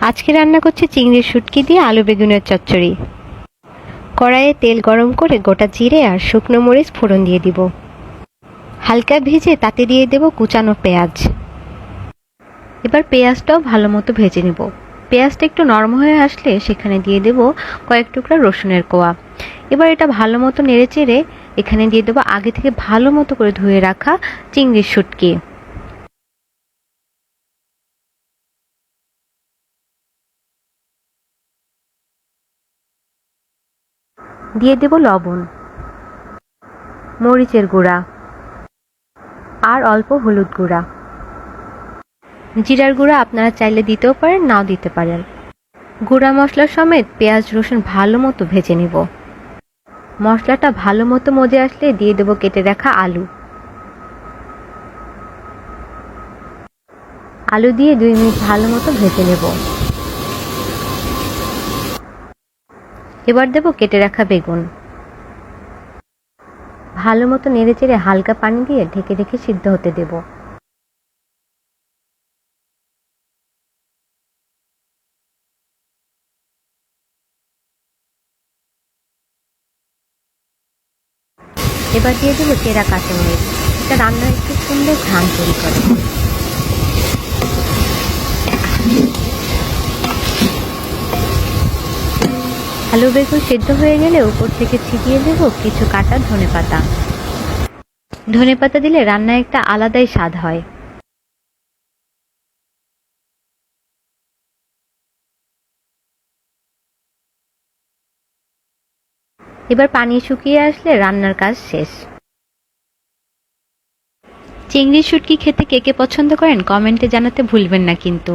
আজকে রান্না করছি চিংড়ির শুটকি দিয়ে আলু বেগুনের চচ্চড়ি। কড়াইয়ে তেল গরম করে গোটা জিরে আর শুকনো মরিচ ফোড়ন দিয়ে দিব। হালকা ভেজে তাতে দিয়ে দেব কুচানো পেঁয়াজ। এবার পেঁয়াজটাও ভালো মতো ভেজে নেব। পেঁয়াজটা একটু নরম হয়ে আসলে সেখানে দিয়ে দেব কয়েক টুকরা রসুনের কোয়া। এবার এটা ভালো মতো নেড়েচেড়ে এখানে দিয়ে দেবো আগে থেকে ভালো মতো করে ধুয়ে রাখা চিংড়ির শুটকি। দিয়ে দেব লবণ, মরিচের গুঁড়া আর অল্প হলুদ গুঁড়া। জিরার গুঁড়া আপনারা চাইলে দিতেও পারেন, নাও দিতে পারেন। গুঁড়া মশলা সমেত পেঁয়াজ রসুন ভালো মতো ভেজে নিব। মশলাটা ভালো মতো মজে আসলে দিয়ে দেব কেটে রাখা আলু। আলু দিয়ে 2 মিনিট ভালো মতো ভেজে নেব। এবার দেব কেটে রাখা বেগুন। ভালো মতো নেড়েচেড়ে হালকা পানি দিয়ে ঢেকে ঢেকে সিদ্ধ হতে দেব। এবার দিয়ে দেব চেরা কাঁচামরিচ। এটা রান্নার একটু সুন্দর ঘ্রাণ তৈরি করে। আলু বেগুন সেদ্ধ হয়ে গেলে উপর থেকে ছিটিয়ে দেব কিছু কাটা ধনেপাতা। ধনেপাতা দিলে রান্নায় একটা আলাদাই স্বাদ হয়। এবার পানি শুকিয়ে আসলে রান্নার কাজ শেষ। চিংড়ির শুটকি খেতে কে কে পছন্দ করেন কমেন্টে জানাতে ভুলবেন না কিন্তু।